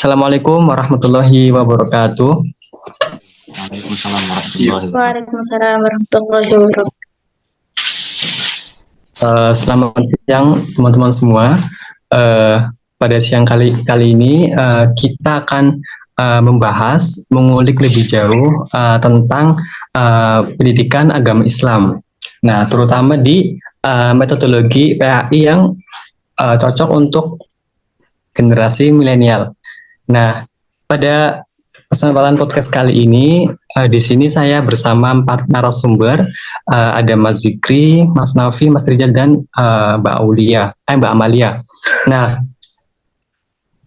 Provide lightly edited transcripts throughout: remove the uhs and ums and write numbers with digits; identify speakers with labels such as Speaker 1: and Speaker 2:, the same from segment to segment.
Speaker 1: Assalamualaikum warahmatullahi wabarakatuh.
Speaker 2: Waalaikumsalam warahmatullahi wabarakatuh.
Speaker 3: Waalaikumsalam warahmatullahi wabarakatuh.
Speaker 1: Selamat siang teman-teman semua. Pada siang kali ini kita akan mengulik lebih jauh tentang pendidikan agama Islam. Nah, terutama di metodologi PAI yang cocok untuk generasi milenial. Nah, pada kesempatan podcast kali ini, di sini saya bersama 4 narasumber, ada Mas Zikri, Mas Nafi, Mas Rijal, dan Mbak Amalia. Nah,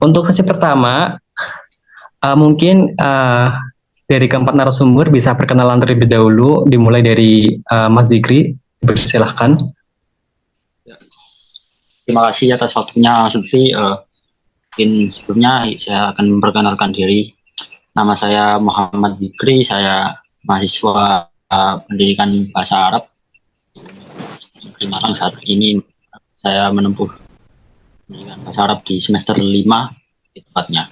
Speaker 1: untuk sesi pertama, mungkin dari keempat narasumber bisa perkenalan terlebih dahulu, dimulai dari Mas Zikri, silahkan.
Speaker 2: Terima kasih atas waktunya, Sufi. Mungkin sebelumnya saya akan memperkenalkan diri. Nama saya Muhammad Zikri, saya mahasiswa pendidikan bahasa Arab. Sekarang saat ini saya menempuh pendidikan bahasa Arab di semester 5 tepatnya.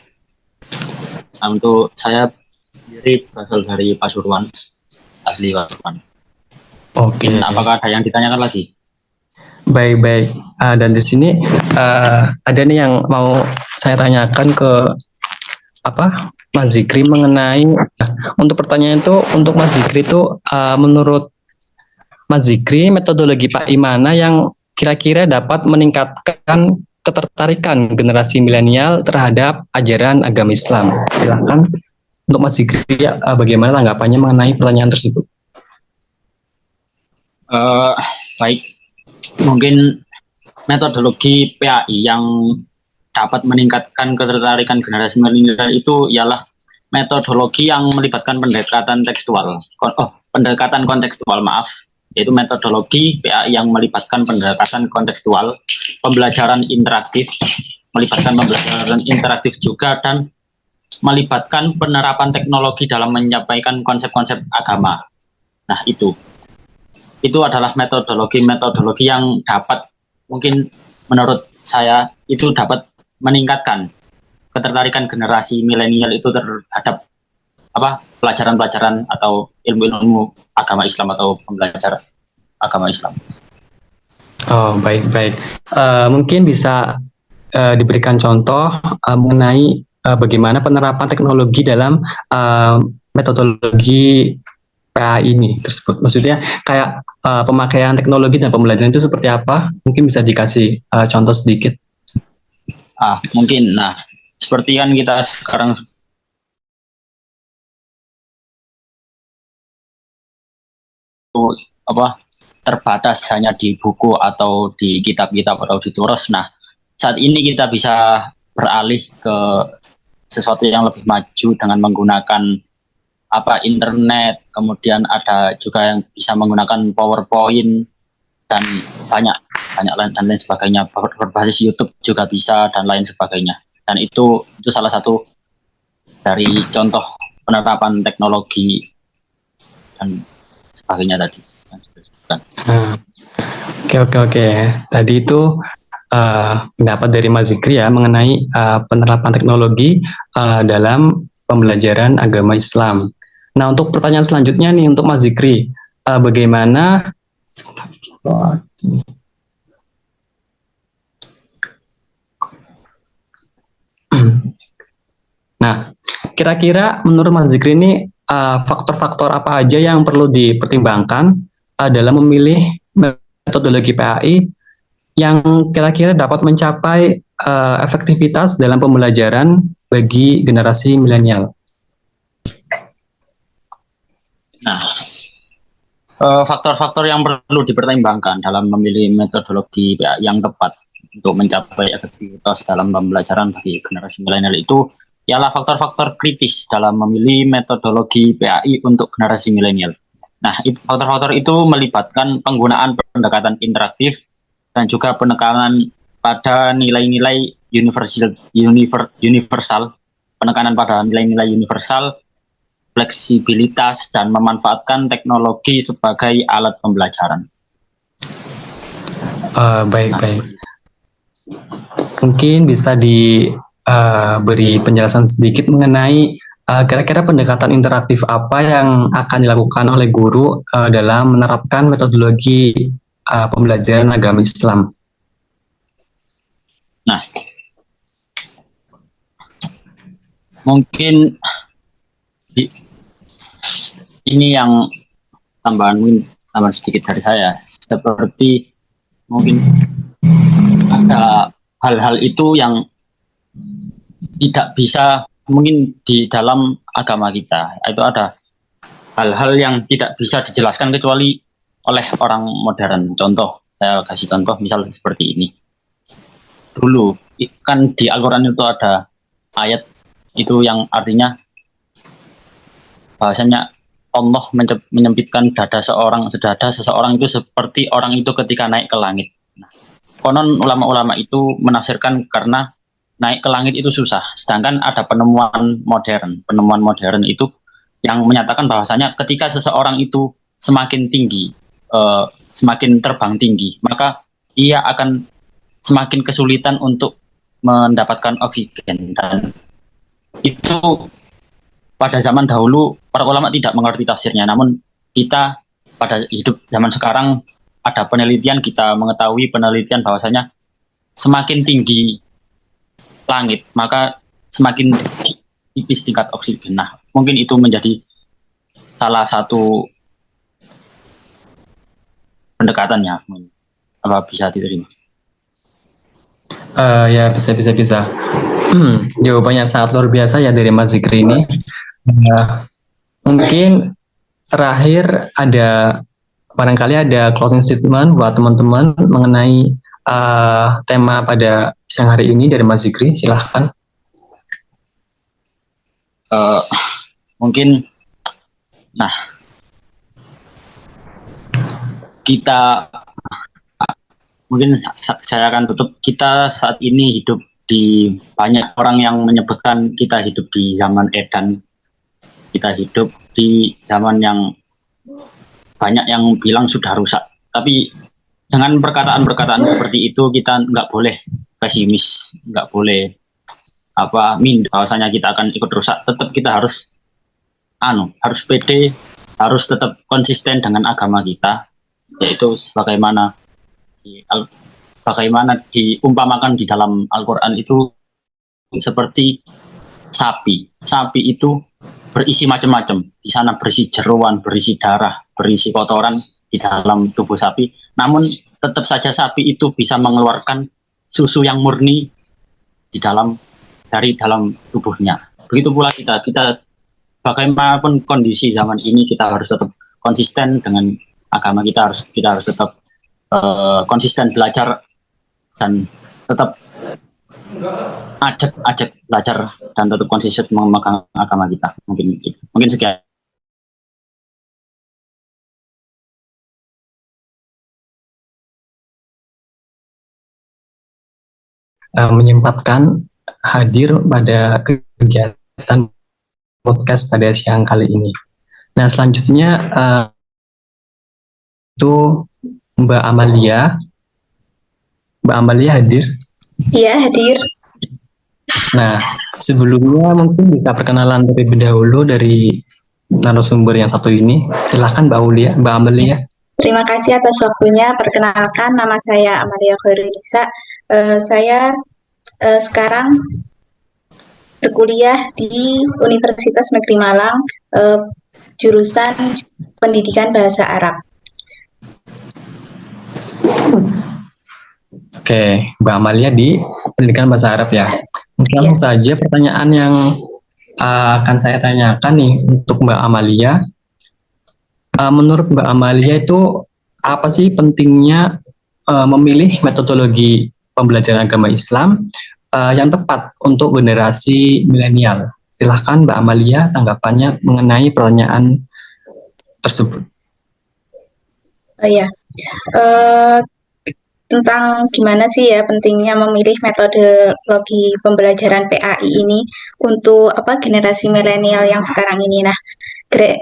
Speaker 2: Nah, untuk saya sendiri berasal dari Pasuruan, asli Pasuruan.
Speaker 1: Oke.
Speaker 2: Apakah ada yang ditanyakan lagi?
Speaker 1: Baik. Dan di sini ada nih yang mau saya tanyakan ke Mas Zikri mengenai untuk pertanyaan itu untuk Mas Zikri itu menurut Mas Zikri metodologi PAI mana yang kira-kira dapat meningkatkan ketertarikan generasi milenial terhadap ajaran agama Islam? Silakan untuk Mas Zikri bagaimana tanggapannya mengenai pertanyaan tersebut?
Speaker 2: Baik, mungkin metodologi PAI yang dapat meningkatkan ketertarikan generasi milenial itu ialah metodologi yang melibatkan pendekatan kontekstual, yaitu metodologi PAI yang melibatkan pendekatan kontekstual, pembelajaran interaktif, melibatkan pembelajaran interaktif juga, dan melibatkan penerapan teknologi dalam menyampaikan konsep-konsep agama. Nah, itu adalah metodologi yang dapat, mungkin menurut saya itu dapat meningkatkan ketertarikan generasi milenial itu terhadap pelajaran-pelajaran atau ilmu-ilmu agama Islam atau pembelajaran agama Islam.
Speaker 1: Oh, baik. Mungkin bisa diberikan contoh mengenai bagaimana penerapan teknologi dalam metodologi PAI ini tersebut. Maksudnya kayak pemakaian teknologi dan pembelajaran itu seperti apa? Mungkin bisa dikasih contoh sedikit.
Speaker 2: Mungkin, seperti kan kita sekarang terbatas hanya di buku atau di kitab-kitab atau di tulis. Nah, saat ini kita bisa beralih ke sesuatu yang lebih maju dengan menggunakan internet, kemudian ada juga yang bisa menggunakan PowerPoint dan banyak lain sebagainya, berbasis YouTube juga bisa dan lain sebagainya. Dan itu salah satu dari contoh penerapan teknologi dan sebagainya tadi.
Speaker 1: Oke. Tadi itu pendapat dari Mas Zikri ya mengenai penerapan teknologi dalam pembelajaran agama Islam. Nah, untuk pertanyaan selanjutnya nih untuk Mas Zikri, bagaimana Nah, kira-kira menurut Mas Zikri ini faktor-faktor apa aja yang perlu dipertimbangkan dalam memilih metodologi PAI yang kira-kira dapat mencapai efektivitas dalam pembelajaran bagi generasi milenial?
Speaker 2: Nah, faktor-faktor yang perlu dipertimbangkan dalam memilih metodologi yang tepat untuk mencapai efektivitas dalam pembelajaran bagi generasi milenial itu ialah faktor-faktor kritis dalam memilih metodologi PAI untuk generasi milenial. Nah, faktor-faktor itu melibatkan penggunaan pendekatan interaktif dan juga penekanan pada nilai-nilai universal, penekanan pada nilai-nilai universal, fleksibilitas, dan memanfaatkan teknologi sebagai alat pembelajaran.
Speaker 1: Baik. Mungkin bisa beri penjelasan sedikit mengenai kira-kira pendekatan interaktif apa yang akan dilakukan oleh guru dalam menerapkan metodologi pembelajaran agama Islam.
Speaker 2: Nah, mungkin ini yang tambahan sedikit dari saya, seperti mungkin ada hal-hal itu yang tidak bisa mungkin di dalam agama kita. Itu ada hal-hal yang tidak bisa dijelaskan kecuali oleh orang modern. Contoh, saya kasih contoh misal seperti ini. Dulu kan di Al-Quran itu ada ayat itu yang artinya bahasanya Allah menyempitkan dada seseorang itu seperti orang itu ketika naik ke langit. Nah, konon ulama-ulama itu menafsirkan karena naik ke langit itu susah. Sedangkan ada penemuan modern itu yang menyatakan bahwasanya ketika seseorang itu semakin tinggi, semakin terbang tinggi, maka ia akan semakin kesulitan untuk mendapatkan oksigen. Dan itu pada zaman dahulu para ulama tidak mengerti tafsirnya, namun kita pada hidup zaman sekarang ada penelitian, kita mengetahui penelitian bahwasanya semakin tinggi langit maka semakin tipis tingkat oksigen. Nah, mungkin itu menjadi salah satu pendekatannya, apa bisa diterima?
Speaker 1: Ya bisa. Jawabannya sangat luar biasa ya dari Mas Zikri ini. Mungkin terakhir barangkali ada closing statement buat teman-teman mengenai tema pada siang hari ini dari Mas Zikri, silahkan.
Speaker 2: Mungkin, nah kita mungkin saya akan tutup. Kita saat ini hidup di banyak orang yang menyebutkan kita hidup di zaman edan. Kita hidup di zaman yang banyak yang bilang sudah rusak. Tapi dengan perkataan-perkataan seperti itu kita nggak boleh pesimis, nggak boleh bahwasanya kita akan ikut rusak. Tetap kita harus pede, harus tetap konsisten dengan agama kita, yaitu bagaimana diumpamakan di dalam Al-Quran itu seperti sapi. Sapi itu berisi macam-macam. Di sana berisi jeroan, berisi darah, berisi kotoran di dalam tubuh sapi. Namun tetap saja sapi itu bisa mengeluarkan susu yang murni dari dalam tubuhnya. Begitu pula kita bagaimanapun kondisi zaman ini, kita harus tetap konsisten dengan agama kita. Kita harus tetap konsisten belajar dan tetap ajak belajar dan tetap konsisten memegang agama kita. Mungkin sekian.
Speaker 1: Menyempatkan hadir pada kegiatan podcast pada siang kali ini. Nah, selanjutnya itu Mbak Amalia. Mbak Amalia hadir?
Speaker 3: Iya, hadir.
Speaker 1: Nah, sebelumnya mungkin bisa perkenalan terlebih dahulu dari narasumber yang satu ini. Silahkan Mbak Amalia.
Speaker 3: Terima kasih atas waktunya. Perkenalkan, nama saya Amalia Khairunisa. Saya sekarang berkuliah di Universitas Negeri Malang, jurusan Pendidikan Bahasa Arab.
Speaker 1: Oke, Mbak Amalia di Pendidikan Bahasa Arab ya. Langsung saja pertanyaan yang akan saya tanyakan nih untuk Mbak Amalia. Menurut Mbak Amalia itu apa sih pentingnya memilih metodologi pembelajaran agama Islam yang tepat untuk generasi milenial? Silahkan Mbak Amalia tanggapannya mengenai pertanyaan tersebut.
Speaker 3: Tentang gimana sih ya pentingnya memilih metodologi pembelajaran PAI ini untuk generasi milenial yang sekarang ini. Nah,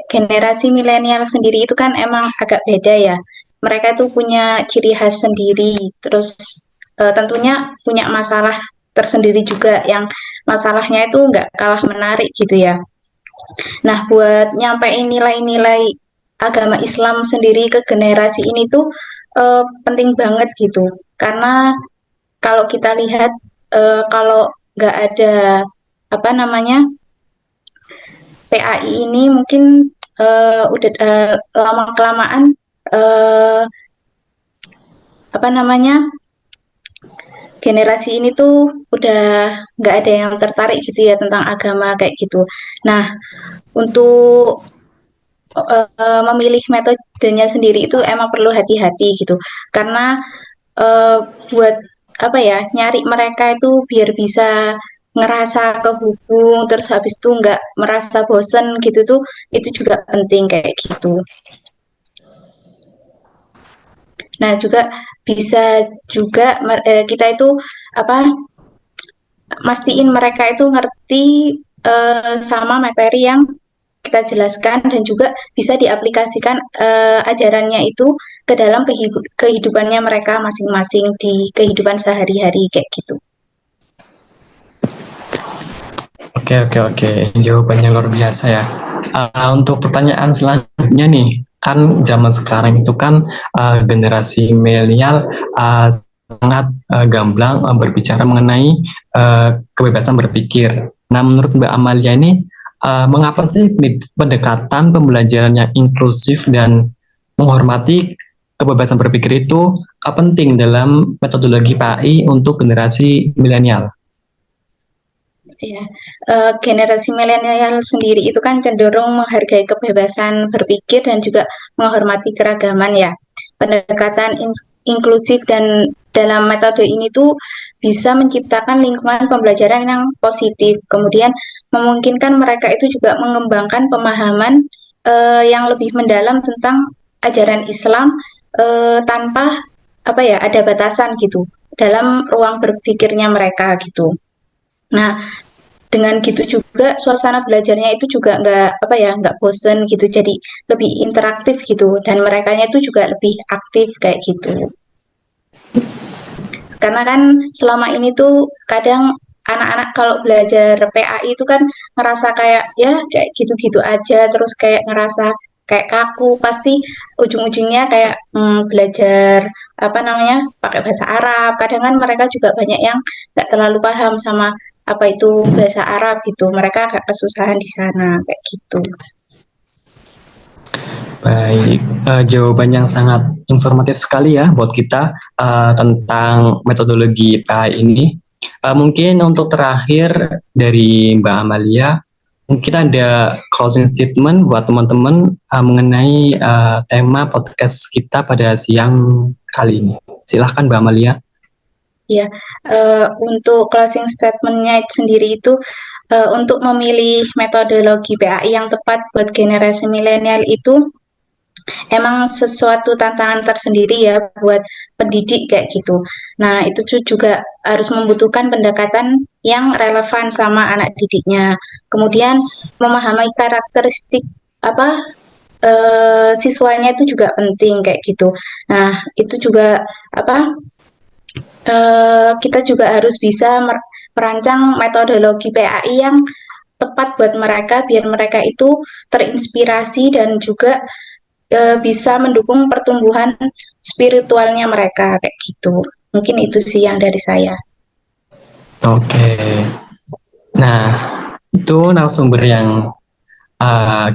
Speaker 3: generasi milenial sendiri itu kan emang agak beda ya. Mereka itu punya ciri khas sendiri, terus tentunya punya masalah tersendiri juga yang masalahnya itu nggak kalah menarik gitu ya. Nah, buat nyampein nilai-nilai agama Islam sendiri ke generasi ini tuh penting banget gitu. Karena kalau kita lihat kalau nggak ada apa namanya PAI ini mungkin udah lama kelamaan eh, apa namanya generasi ini tuh udah nggak ada yang tertarik gitu ya tentang agama kayak gitu. Nah, untuk memilih metodenya sendiri itu emang perlu hati-hati gitu karena buat apa ya nyari mereka itu biar bisa ngerasa kehubung terus habis itu nggak merasa bosen gitu tuh itu juga penting kayak gitu. Nah juga bisa juga kita itu apa mastiin mereka itu ngerti sama materi yang kita jelaskan dan juga bisa diaplikasikan ajarannya itu ke dalam kehidupannya mereka masing-masing di kehidupan sehari-hari kayak gitu.
Speaker 1: Oke, oke, oke. Jawabannya luar biasa ya. Untuk pertanyaan selanjutnya nih, kan zaman sekarang itu kan generasi milenial sangat gamblang berbicara mengenai kebebasan berpikir. Nah, menurut Mbak Amalia ini, mengapa sih pendekatan pembelajaran yang inklusif dan menghormati kebebasan berpikir itu penting dalam metodologi PAI untuk generasi milenial?
Speaker 3: Ya, generasi milenial sendiri itu kan cenderung menghargai kebebasan berpikir dan juga menghormati keragaman ya. Pendekatan inklusif dan dalam metode ini tuh bisa menciptakan lingkungan pembelajaran yang positif. Kemudian memungkinkan mereka itu juga mengembangkan pemahaman yang lebih mendalam tentang ajaran Islam tanpa apa ya ada batasan gitu dalam ruang berpikirnya mereka gitu. Nah, dengan gitu juga suasana belajarnya itu juga nggak apa ya nggak bosen gitu jadi lebih interaktif gitu dan mereka itu juga lebih aktif kayak gitu karena kan selama ini tuh kadang anak-anak kalau belajar PAI itu kan ngerasa kayak ya kayak gitu-gitu aja terus kayak ngerasa kayak kaku pasti ujung-ujungnya kayak belajar apa namanya pakai bahasa Arab kadang kan mereka juga banyak yang nggak terlalu paham sama apa itu bahasa Arab gitu mereka agak kesusahan di sana kayak gitu.
Speaker 1: Baik, jawaban yang sangat informatif sekali ya buat kita tentang metodologi PAI ini. Mungkin untuk terakhir dari Mbak Amalia, mungkin ada closing statement buat teman-teman mengenai tema podcast kita pada siang kali ini. Silahkan Mbak Amalia.
Speaker 3: Ya, untuk closing statement-nya sendiri itu untuk memilih metodologi PAI yang tepat buat generasi milenial itu emang sesuatu tantangan tersendiri ya buat pendidik kayak gitu. Nah, itu juga harus membutuhkan pendekatan yang relevan sama anak didiknya. Kemudian memahami karakteristik apa siswanya itu juga penting kayak gitu. Nah, itu juga apa kita juga harus bisa merancang metodologi PAI yang tepat buat mereka biar mereka itu terinspirasi dan juga bisa mendukung pertumbuhan spiritualnya mereka kayak gitu. Mungkin itu sih yang dari saya.
Speaker 1: Oke, nah itu narasumber yang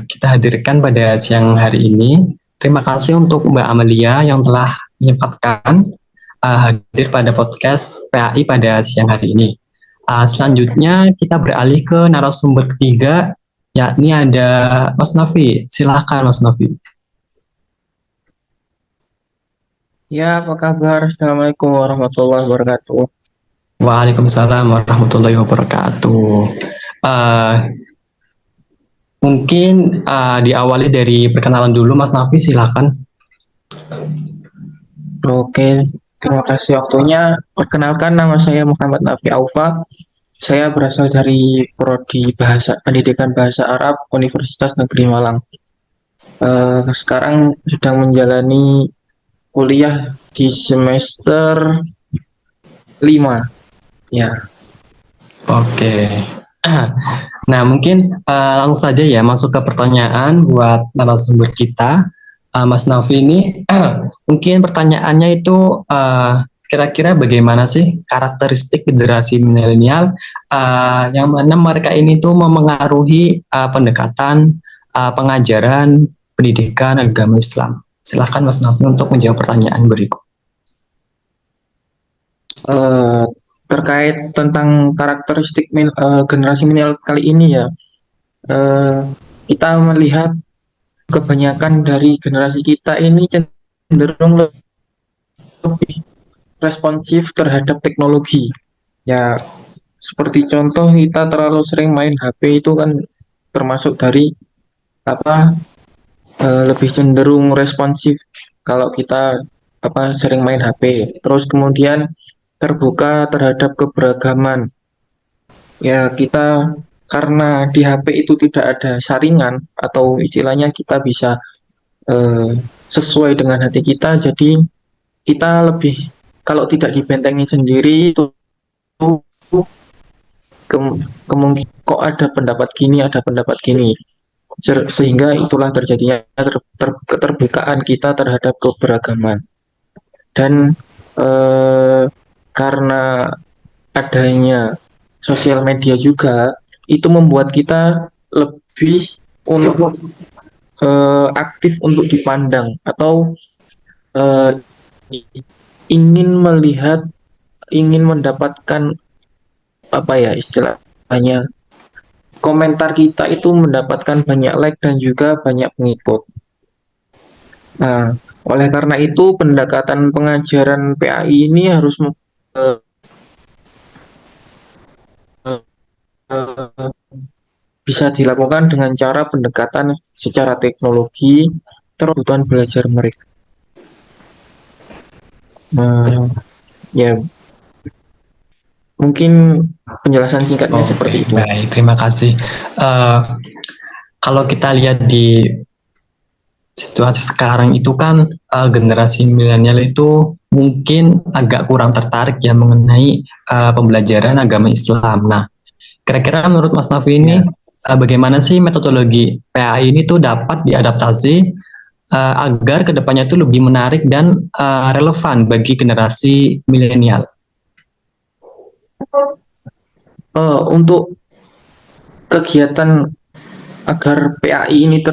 Speaker 1: kita hadirkan pada siang hari ini. Terima kasih untuk Mbak Amalia yang telah menyempatkan hadir pada podcast PAI pada siang hari ini. Selanjutnya kita beralih ke narasumber ketiga, yakni ada Mas Novi. Silahkan Mas Novi.
Speaker 4: Ya, apa kabar? Assalamualaikum warahmatullahi wabarakatuh.
Speaker 1: Waalaikumsalam warahmatullahi wabarakatuh. Uh, Mungkin diawali dari perkenalan dulu Mas Novi, silahkan.
Speaker 4: Oke, terima kasih waktunya. Perkenalkan, nama saya Muhammad Nafi Aufa. Saya berasal dari Prodi Pendidikan Bahasa Arab Universitas Negeri Malang. Sekarang sedang menjalani kuliah di semester 5. Ya,
Speaker 1: Oke. Nah, mungkin langsung saja ya masuk ke pertanyaan buat narasumber kita. Mas Nafi ini mungkin pertanyaannya itu kira-kira bagaimana sih karakteristik generasi milenial yang mana mereka ini tuh memengaruhi pendekatan pengajaran pendidikan agama Islam. Silakan Mas Nafi untuk menjawab pertanyaan berikut.
Speaker 4: Eh, Terkait tentang karakteristik generasi milenial kali ini ya, eh, kita melihat kebanyakan dari generasi kita ini cenderung lebih responsif terhadap teknologi. Ya, seperti contoh kita terlalu sering main HP itu kan termasuk dari apa lebih cenderung responsif kalau kita sering main HP. Terus kemudian terbuka terhadap keberagaman. Ya, kita karena di HP itu tidak ada saringan atau istilahnya kita bisa eh, sesuai dengan hati kita, jadi kita lebih kalau tidak dibentengi sendiri itu kemungkinan kok ada pendapat gini, ada pendapat gini. Sehingga itulah terjadinya keterbukaan kita terhadap keberagaman. Dan eh, karena adanya sosial media juga, itu membuat kita lebih untuk aktif untuk dipandang atau eh, ingin melihat, ingin mendapatkan apa ya istilahnya komentar kita itu mendapatkan banyak like dan juga banyak pengikut. Nah, oleh karena itu pendekatan pengajaran PAI ini harus eh, eh, bisa dilakukan dengan cara pendekatan secara teknologi terus kebutuhan belajar mereka. Nah, ya mungkin penjelasan singkatnya seperti itu.
Speaker 1: Baik, terima kasih. Eh, kalau kita lihat di situasi sekarang itu kan generasi milenial itu mungkin agak kurang tertarik ya mengenai pembelajaran agama Islam. Nah, kira-kira menurut Mas Nafi ini bagaimana sih metodologi PAI ini tuh dapat diadaptasi agar kedepannya itu lebih menarik dan relevan bagi generasi milenial?
Speaker 4: Untuk kegiatan agar PAI ini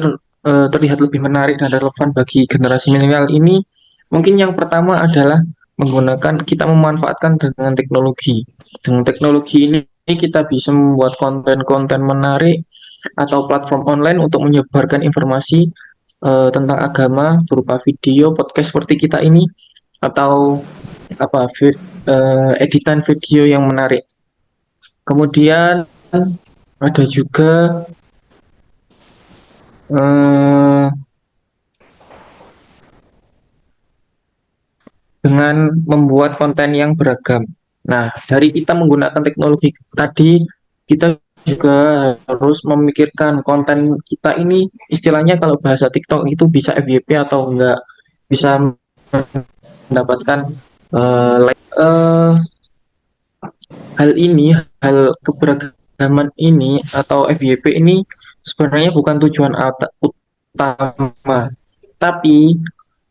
Speaker 4: terlihat lebih menarik dan relevan bagi generasi milenial ini, mungkin yang pertama adalah menggunakan kita memanfaatkan dengan teknologi. Dengan teknologi ini kita bisa membuat konten-konten menarik atau platform online untuk menyebarkan informasi tentang agama berupa video, podcast seperti kita ini atau editan video yang menarik. Kemudian ada juga dengan membuat konten yang beragam. Nah, dari kita menggunakan teknologi tadi, kita juga harus memikirkan konten kita ini, istilahnya kalau bahasa TikTok itu bisa FYP atau enggak, bisa mendapatkan like. Hal keberagaman ini atau FYP ini sebenarnya bukan tujuan utama, tapi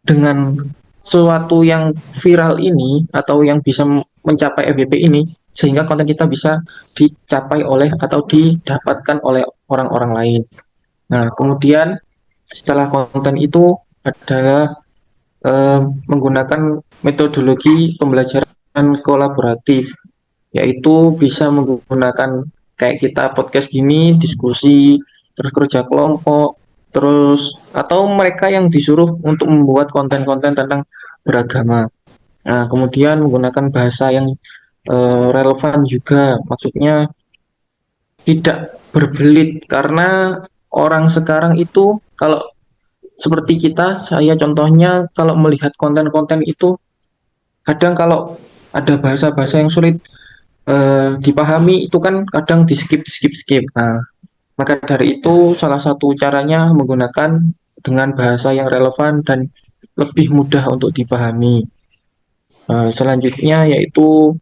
Speaker 4: dengan sesuatu yang viral ini atau yang bisa mencapai FYP ini, sehingga konten kita bisa dicapai oleh atau didapatkan oleh orang-orang lain. Nah, kemudian setelah konten itu adalah menggunakan metodologi pembelajaran kolaboratif, yaitu bisa menggunakan kayak kita podcast gini, diskusi, terus kerja kelompok, terus atau mereka yang disuruh untuk membuat konten-konten tentang beragama. Nah, kemudian menggunakan bahasa yang relevan juga, maksudnya tidak berbelit karena orang sekarang itu kalau seperti kita, saya contohnya kalau melihat konten-konten itu kadang kalau ada bahasa-bahasa yang sulit dipahami itu kan kadang di skip. Nah, maka dari itu salah satu caranya menggunakan dengan bahasa yang relevan dan lebih mudah untuk dipahami. Selanjutnya yaitu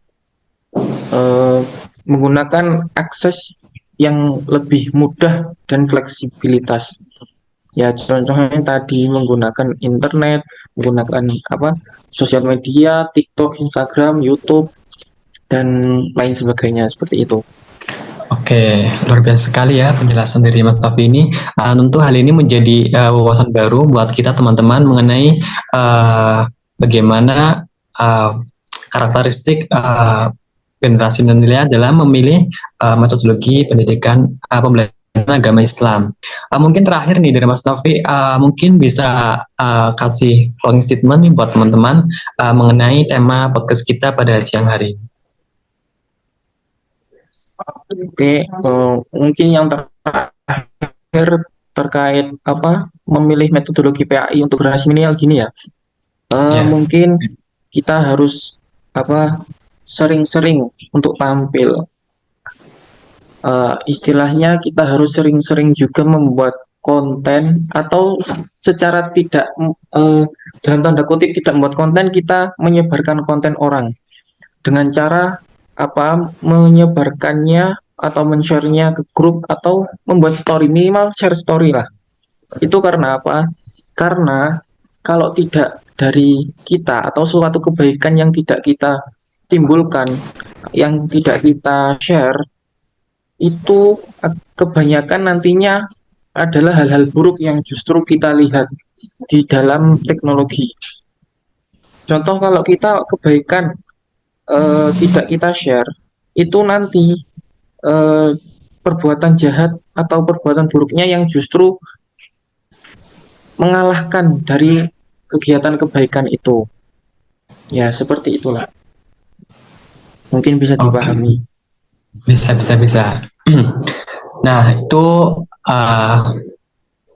Speaker 4: menggunakan akses yang lebih mudah dan fleksibilitas. Ya, contohnya tadi menggunakan internet, menggunakan sosial media, TikTok, Instagram, YouTube, dan lain sebagainya seperti itu.
Speaker 1: Oke, luar biasa sekali ya penjelasan dari Mas Taufik ini. Tentu hal ini menjadi wawasan baru buat kita teman-teman mengenai bagaimana karakteristik generasi milenial dalam memilih metodologi pendidikan pembelajaran agama Islam. Mungkin terakhir nih dari Mas Taufik, mungkin bisa kasih closing statement nih buat teman-teman mengenai tema podcast kita pada siang hari ini.
Speaker 4: Oke, mungkin yang terakhir terkait memilih metodologi PAI untuk generasi milenial gini ya. Mungkin kita harus sering-sering untuk tampil. Istilahnya kita harus sering-sering juga membuat konten, atau secara tidak dalam tanda kutip tidak membuat konten, kita menyebarkan konten orang dengan cara menyebarkannya atau men-share-nya ke grup atau membuat story, minimal share story lah. Itu karena apa? Karena kalau tidak dari kita atau suatu kebaikan yang tidak kita timbulkan, yang tidak kita share, itu kebanyakan nantinya adalah hal-hal buruk yang justru kita lihat di dalam teknologi. Contoh, kalau kita kebaikan tidak kita share, itu nanti perbuatan jahat atau perbuatan buruknya yang justru mengalahkan dari kegiatan kebaikan itu. Ya, seperti itulah. Mungkin bisa dipahami.
Speaker 1: Bisa. Nah, itu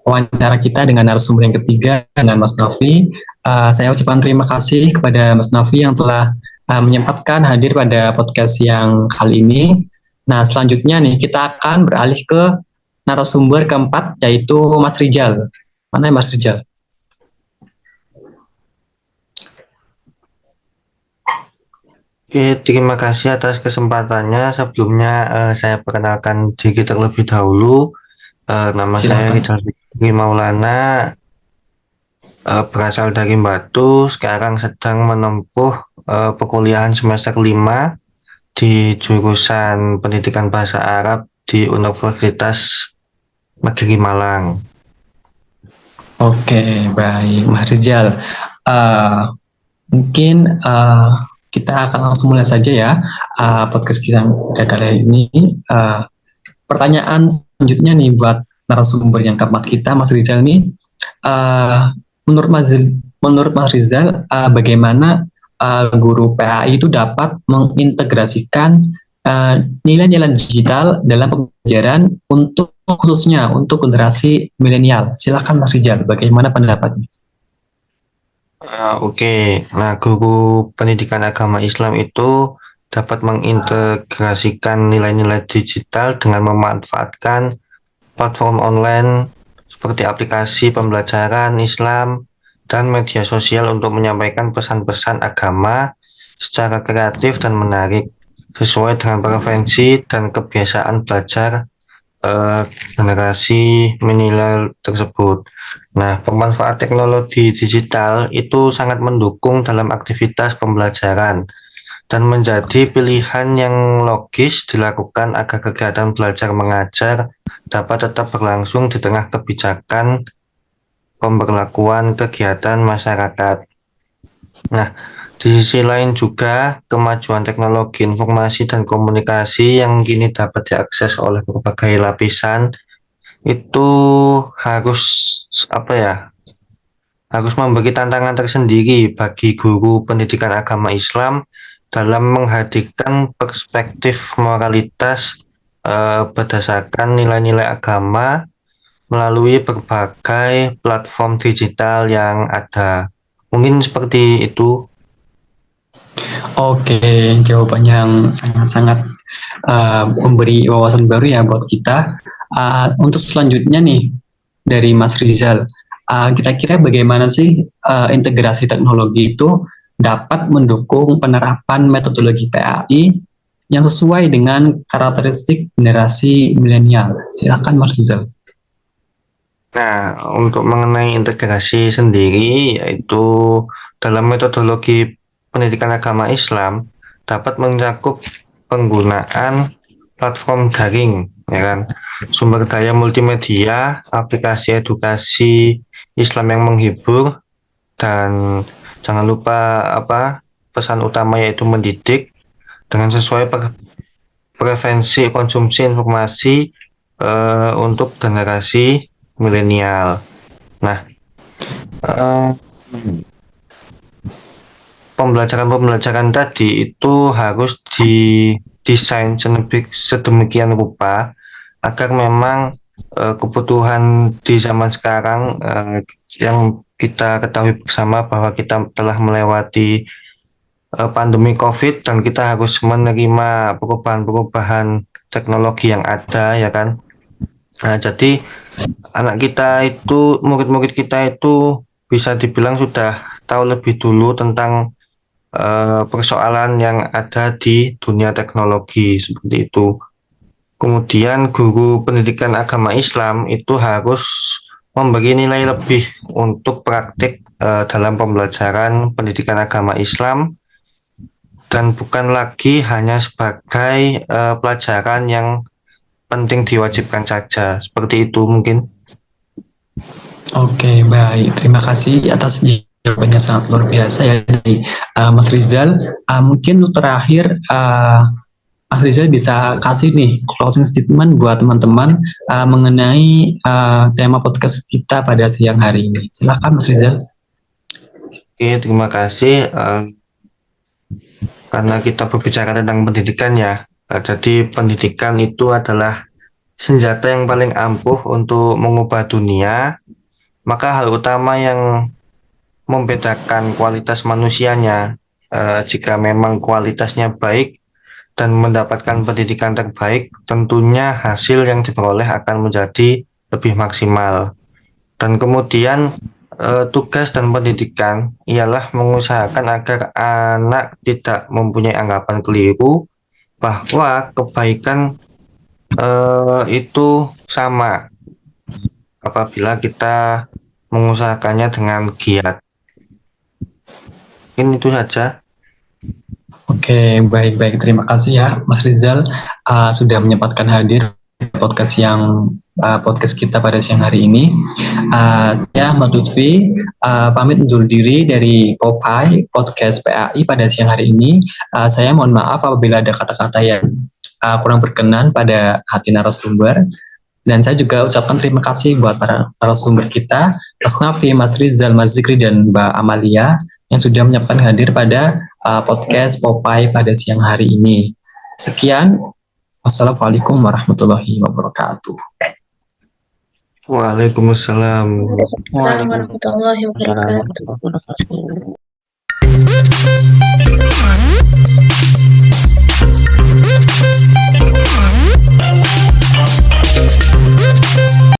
Speaker 1: wawancara kita dengan narasumber yang ketiga dengan Mas Novi. Saya ucapkan terima kasih kepada Mas Novi yang telah menyempatkan hadir pada podcast yang kali ini. Nah, selanjutnya nih kita akan beralih ke narasumber keempat, yaitu Mas Rizal. Mana ya Mas Rizal?
Speaker 5: Oke, terima kasih atas kesempatannya. Sebelumnya saya perkenalkan diri terlebih dahulu. Nama saya Rizal Fikri Maulana, berasal dari Batu. Sekarang sedang menempuh perkuliahan semester 5 di jurusan Pendidikan Bahasa Arab di Universitas Negeri Malang.
Speaker 1: Oke, baik Mas Rizal. Mungkin kita akan langsung mulai saja ya podcast kita kali ini. Pertanyaan selanjutnya nih buat narasumber yang keempat kita, Mas Rizal nih. Menurut Mas Rizal, bagaimana guru PAI itu dapat mengintegrasikan nilai-nilai digital dalam pembelajaran khususnya untuk generasi milenial? Silakan Mas Rizal, bagaimana pendapatnya?
Speaker 5: Oke. Nah, guru pendidikan agama Islam itu dapat mengintegrasikan nilai-nilai digital dengan memanfaatkan platform online seperti aplikasi pembelajaran Islam dan media sosial untuk menyampaikan pesan-pesan agama secara kreatif dan menarik sesuai dengan preferensi dan kebiasaan belajar generasi milenial tersebut. Nah, pemanfaat teknologi digital itu sangat mendukung dalam aktivitas pembelajaran dan menjadi pilihan yang logis dilakukan agar kegiatan belajar mengajar dapat tetap berlangsung di tengah kebijakan pemberlakuan kegiatan masyarakat. Nah, di sisi lain juga kemajuan teknologi informasi dan komunikasi yang kini dapat diakses oleh berbagai lapisan itu harus harus memberi tantangan tersendiri bagi guru pendidikan agama Islam dalam menghadirkan perspektif moralitas berdasarkan nilai-nilai agama melalui berbagai platform digital yang ada. Mungkin seperti itu.
Speaker 1: Oke, jawaban yang sangat-sangat memberi wawasan baru ya buat kita. Untuk selanjutnya nih dari Mas Rizal, kira-kira bagaimana sih integrasi teknologi itu dapat mendukung penerapan metodologi PAI yang sesuai dengan karakteristik generasi milenial. Silakan Mas Rizal.
Speaker 5: Nah, untuk mengenai integrasi sendiri, yaitu dalam metodologi pendidikan agama Islam dapat mencakup penggunaan platform daring, ya kan, sumber daya multimedia, aplikasi edukasi Islam yang menghibur, dan jangan lupa pesan utama yaitu mendidik dengan sesuai preferensi konsumsi informasi untuk generasi milenial. Nah, eh, pembelajaran tadi itu harus didesain sedemikian rupa agar memang kebutuhan di zaman sekarang yang kita ketahui bersama bahwa kita telah melewati pandemi COVID dan kita harus menerima perubahan-perubahan teknologi yang ada, ya kan. Nah, jadi murid-murid kita itu bisa dibilang sudah tahu lebih dulu tentang persoalan yang ada di dunia teknologi seperti itu. Kemudian guru pendidikan agama Islam itu harus memberi nilai lebih untuk praktik dalam pembelajaran pendidikan agama Islam dan bukan lagi hanya sebagai pelajaran yang penting diwajibkan saja. Seperti itu mungkin.
Speaker 1: Oke, baik. Terima kasih atas jawabannya sangat luar biasa ya dari Mas Rizal. Mungkin untuk terakhir, Mas Rizal bisa kasih nih closing statement buat teman-teman mengenai tema podcast kita pada siang hari ini. Silakan Mas Rizal.
Speaker 5: Oke, terima kasih. Karena kita berbicara tentang pendidikan ya, jadi pendidikan itu adalah senjata yang paling ampuh untuk mengubah dunia. Maka hal utama yang membedakan kualitas manusianya, jika memang kualitasnya baik dan mendapatkan pendidikan terbaik, tentunya hasil yang diperoleh akan menjadi lebih maksimal. Dan kemudian tugas dan pendidikan ialah mengusahakan agar anak tidak mempunyai anggapan keliru bahwa kebaikan itu sama apabila kita mengusahakannya dengan giat. Mungkin itu saja.
Speaker 1: Oke, baik-baik. Terima kasih ya, Mas Rizal, sudah menyempatkan hadir di podcast kita pada siang hari ini. Saya Ahmad Lutfi, pamit undur diri dari Popeye Podcast PAI pada siang hari ini. Saya mohon maaf apabila ada kata-kata yang kurang berkenan pada hati narasumber. Dan saya juga ucapkan terima kasih buat para narasumber kita, Mas Nafi, Mas Rizal, Mas Zikri, dan Mbak Amalia yang sudah menyempatkan hadir pada podcast Popeye pada siang hari ini. Sekian, wassalamualaikum warahmatullahi wabarakatuh.
Speaker 5: Waalaikumsalam.
Speaker 3: Waalaikumsalam warahmatullahi wabarakatuh.